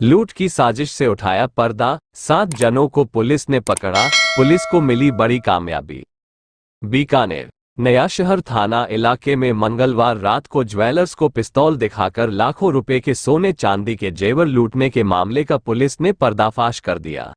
लूट की साजिश से उठाया पर्दा, 7 जनों को पुलिस ने पकड़ा, पुलिस को मिली बड़ी कामयाबी। बीकानेर नया शहर थाना इलाके में मंगलवार रात को ज्वेलर्स को पिस्तौल दिखाकर लाखों रुपए के सोने चांदी के जेवर लूटने के मामले का पुलिस ने पर्दाफाश कर दिया।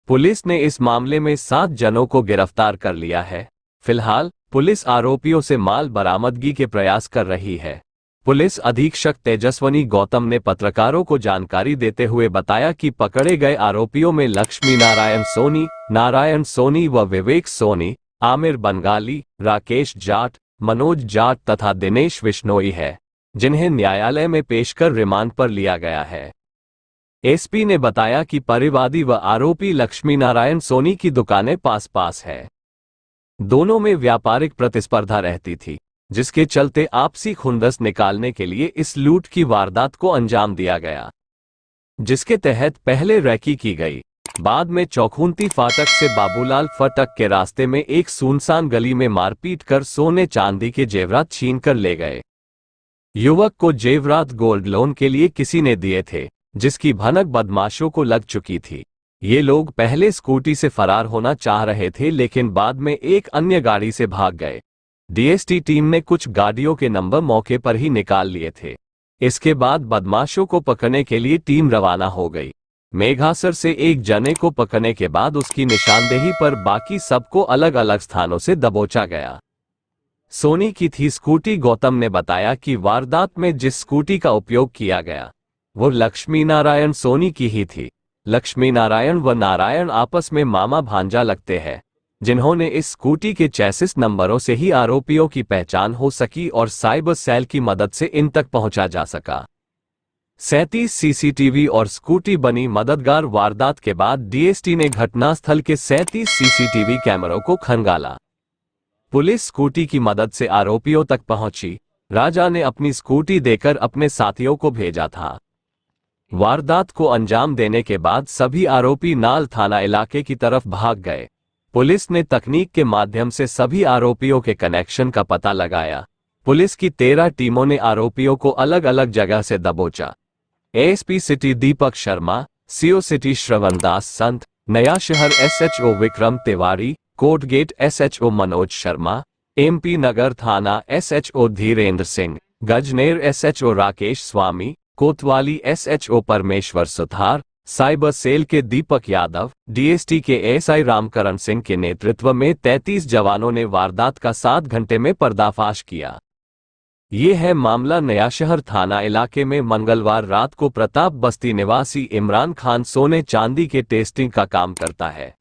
पुलिस ने इस मामले में 7 जनों को गिरफ्तार कर लिया है। फिलहाल पुलिस आरोपियों से माल बरामदगी के प्रयास कर रही है। पुलिस अधीक्षक तेजस्वनी गौतम ने पत्रकारों को जानकारी देते हुए बताया कि पकड़े गए आरोपियों में लक्ष्मी नारायण सोनी व विवेक सोनी, आमिर बंगाली, राकेश जाट, मनोज जाट तथा दिनेश बिश्नोई है, जिन्हें न्यायालय में पेश कर रिमांड पर लिया गया है। एसपी ने बताया कि परिवादी व आरोपी लक्ष्मी नारायण सोनी की दुकानें पास है। दोनों में व्यापारिक प्रतिस्पर्धा रहती थी, जिसके चलते आपसी खुंदस निकालने के लिए इस लूट की वारदात को अंजाम दिया गया, जिसके तहत पहले रैकी की गई, बाद में चौखुंती फाटक से बाबूलाल फाटक के रास्ते में एक सुनसान गली में मारपीट कर सोने चांदी के जेवरात छीन कर ले गए। युवक को जेवरात गोल्ड लोन के लिए किसी ने दिए थे, जिसकी भनक बदमाशों को लग चुकी थी। ये लोग पहले स्कूटी से फरार होना चाह रहे थे, लेकिन बाद में एक अन्य गाड़ी से भाग गए। डीएसटी टीम ने कुछ गाड़ियों के नंबर मौके पर ही निकाल लिए थे। इसके बाद बदमाशों को पकड़ने के लिए टीम रवाना हो गई। मेघासर से एक जने को पकड़ने के बाद उसकी निशानदेही पर बाकी सबको अलग अलग स्थानों से दबोचा गया। सोनी की थी स्कूटी। गौतम ने बताया कि वारदात में जिस स्कूटी का उपयोग किया गया वो लक्ष्मी नारायण सोनी की ही थी। लक्ष्मी नारायण व नारायण आपस में मामा भांजा लगते हैं, जिन्होंने इस स्कूटी के चेसिस नंबरों से ही आरोपियों की पहचान हो सकी और साइबर सेल की मदद से इन तक पहुंचा जा सका। 37 सीसीटीवी और स्कूटी बनी मददगार। वारदात के बाद डीएसटी ने घटनास्थल के 37 सीसीटीवी कैमरों को खंगाला। पुलिस स्कूटी की मदद से आरोपियों तक पहुंची। राजा ने अपनी स्कूटी देकर अपने साथियों को भेजा था। वारदात को अंजाम देने के बाद सभी आरोपी नाल थाना इलाके की तरफ भाग गए। पुलिस ने तकनीक के माध्यम से सभी आरोपियों के कनेक्शन का पता लगाया। पुलिस की 13 टीमों ने आरोपियों को अलग अलग जगह से दबोचा। ASP city Deepak Sharma, CO city Shravan Das Sant, Naya Shahar SHO Vikram Tiwari, Kotgate SHO Manoj Sharma, MP Nagar थाना SHO Dhirendra Singh, Gajner SHO Rakesh Swami, Kotwali SHO Parmeshwar Suthar, cyber cell के दीपक यादव, डीएसटी के एएसआई रामकरण सिंह के नेतृत्व में 33 जवानों ने वारदात का 7 घंटे में पर्दाफाश किया। ये है मामला। नया शहर थाना इलाके में मंगलवार रात को प्रताप बस्ती निवासी इमरान खान सोने चांदी के टेस्टिंग का काम करता है।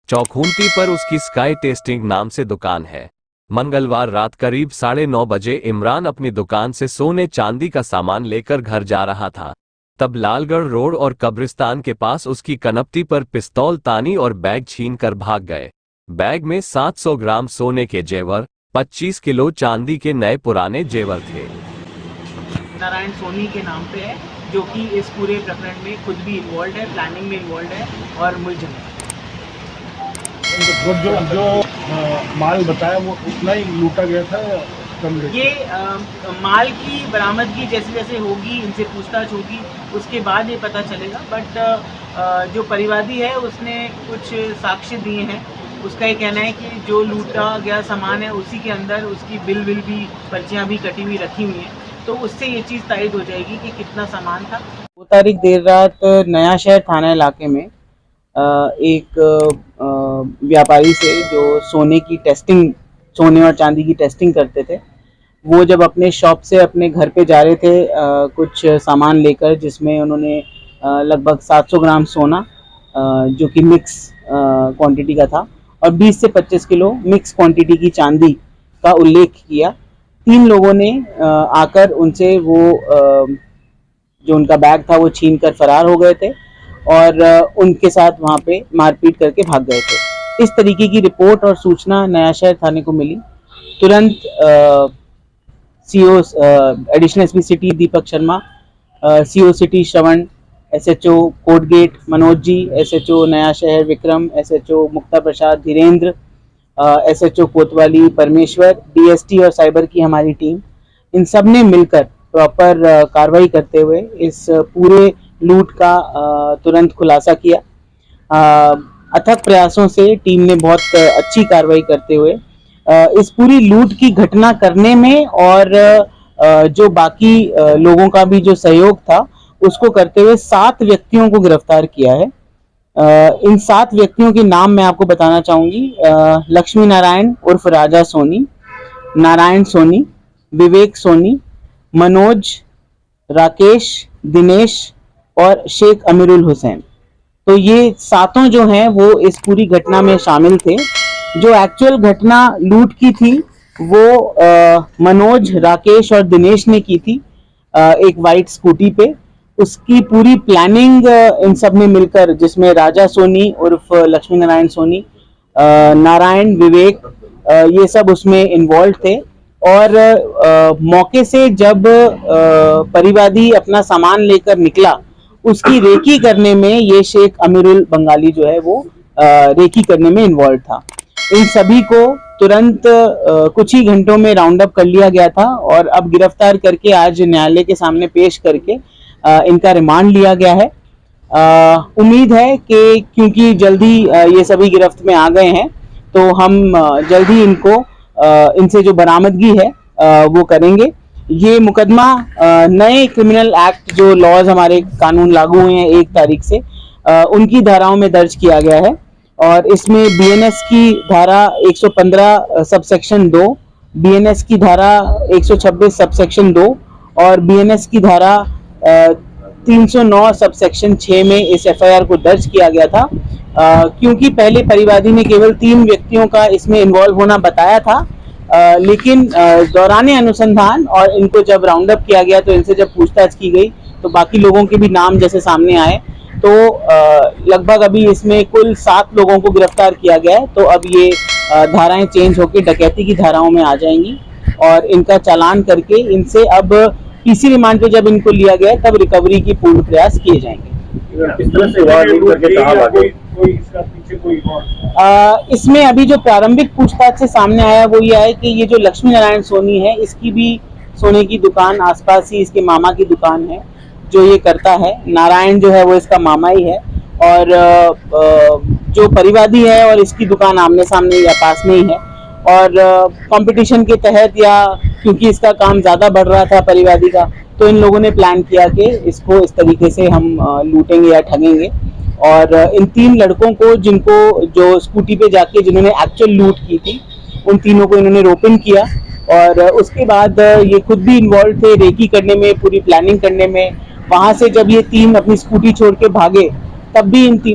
चौखुंती पर उसकी स्काई टेस्टिंग नाम से दुकान है। मंगलवार रात करीब 9:30 बजे इमरान अपनी दुकान से सोने चांदी का सामान लेकर घर जा रहा था। तब लालगढ़ रोड और कब्रिस्तान के पास उसकी कनपटी पर पिस्तौल तानी और बैग छीन कर भाग गए। बैग में 700 ग्राम सोने के जेवर, 25 किलो चांदी के नए पुराने जेवर थे। नारायण सोनी के नाम पे है, जो कि इस पूरे प्रकरण में खुद भी इन्वॉल्व है, प्लानिंग में इन्वॉल्व है और मुलजिम है। जो माल बताया वो उतना ही लूटा गया था। ये माल की बरामदगी जैसे जैसे होगी, इनसे पूछताछ होगी, उसके बाद ये पता चलेगा। बट जो परिवादी है उसने कुछ साक्ष्य दिए हैं। उसका ये कहना है कि जो लूटा गया सामान है उसी के अंदर उसकी बिल भी पर्चियाँ भी कटी हुई रखी हुई हैं, तो उससे ये चीज़ तायद हो जाएगी कि कितना सामान था। 2 तारीख देर रात नया शहर थाना इलाके में एक व्यापारी से जो सोने की टेस्टिंग, सोने और चांदी की टेस्टिंग करते थे, वो जब अपने शॉप से अपने घर पे जा रहे थे कुछ सामान लेकर, जिसमें उन्होंने लगभग 700 ग्राम सोना जो कि मिक्स क्वांटिटी का था और 20 से 25 किलो मिक्स क्वांटिटी की चांदी का उल्लेख किया। 3 लोगों ने आकर उनसे वो जो उनका बैग था वो छीन कर फरार हो गए थे और उनके साथ वहाँ पे मारपीट करके भाग गए थे। इस तरीके की रिपोर्ट और सूचना नया शहर थाने को मिली। तुरंत CO additional SP city Deepak Sharma, CO city श्रवण, एसएचओ कोटगेट मनोज जी, एसएचओ नया शहर विक्रम, एसएचओ मुक्ता प्रसाद धीरेन्द्र, एसएचओ कोतवाली परमेश्वर, डीएसटी और साइबर की हमारी टीम, इन सब ने मिलकर प्रॉपर कार्रवाई करते हुए इस पूरे लूट का तुरंत खुलासा किया। अथक प्रयासों से टीम ने बहुत अच्छी कार्रवाई करते हुए इस पूरी लूट की घटना करने में और जो बाकी लोगों का भी जो सहयोग था उसको करते हुए 7 व्यक्तियों को गिरफ्तार किया है। इन 7 व्यक्तियों के नाम मैं आपको बताना चाहूंगी। लक्ष्मी नारायण उर्फ राजा सोनी, नारायण सोनी, विवेक सोनी, मनोज, राकेश, दिनेश और शेख अमीरुल हुसैन। तो ये 7 जो हैं वो इस पूरी घटना में शामिल थे। जो एक्चुअल घटना लूट की थी वो मनोज, राकेश और दिनेश ने की थी एक वाइट स्कूटी पे। उसकी पूरी प्लानिंग इन सब ने मिलकर, जिसमें राजा सोनी उर्फ लक्ष्मी नारायण सोनी, नारायण, विवेक, ये सब उसमें इन्वॉल्व थे। और मौके से जब परिवादी अपना सामान लेकर निकला, उसकी रेकी करने में ये शेख अमीरुल बंगाली जो है वो रेकी करने में इन्वॉल्व था। इन सभी को तुरंत कुछ ही घंटों में राउंड अप कर लिया गया था और अब गिरफ्तार करके आज न्यायालय के सामने पेश करके इनका रिमांड लिया गया है। उम्मीद है कि क्योंकि जल्दी ये सभी गिरफ्त में आ गए हैं तो हम जल्दी इनको इनसे जो बरामदगी है वो करेंगे। ये मुकदमा नए क्रिमिनल एक्ट जो लॉज हमारे कानून लागू हुए हैं 1 तारीख से, उनकी धाराओं में दर्ज किया गया है और इसमें बीएनएस की धारा 115 सबसेक्शन 2, बीएनएस की धारा 126 सबसेक्शन 2 और बीएनएस की धारा 309 सबसेक्शन 6 में इस एफआईआर को दर्ज किया गया था। क्योंकि पहले परिवादी ने केवल 3 व्यक्तियों का इसमें इन्वॉल्व होना बताया था, लेकिन दौरान अनुसंधान और इनको जब राउंड अप किया गया तो इनसे जब पूछताछ की गई तो बाकी लोगों के भी नाम जैसे सामने आए, तो लगभग अभी इसमें कुल 7 लोगों को गिरफ्तार किया गया है। तो अब ये धाराएं चेंज होकर डकैती की धाराओं में आ जाएंगी और इनका चालान करके इनसे अब पीसी रिमांड पे जब इनको लिया गया तब रिकवरी की पूर्ण प्रयास किए जाएंगे। किस तरह से वार करके कहां भागे? कोई इसका पीछे कोई और? इसमें अभी जो प्रारंभिक पूछताछ से सामने आया वो ये है कि ये जो लक्ष्मी नारायण सोनी है, इसकी भी सोने की दुकान आसपास ही इसके मामा की दुकान है जो ये करता है। नारायण जो है वो इसका मामा ही है और जो परिवादी है और इसकी दुकान आमने सामने या पास में ही है और कंपटीशन के तहत या क्योंकि इसका काम ज़्यादा बढ़ रहा था परिवादी का, तो इन लोगों ने प्लान किया कि इसको इस तरीके से हम लूटेंगे या ठगेंगे। और इन 3 लड़कों को जिनको जो स्कूटी पे जाके जिन्होंने एक्चुअल लूट की थी, उन तीनों को इन्होंने रोपिन किया और उसके बाद ये खुद भी इन्वॉल्व थे रेकी करने में, पूरी प्लानिंग करने में। वहाँ से जब ये 3 अपनी स्कूटी छोड़ के भागे तब भी इन 3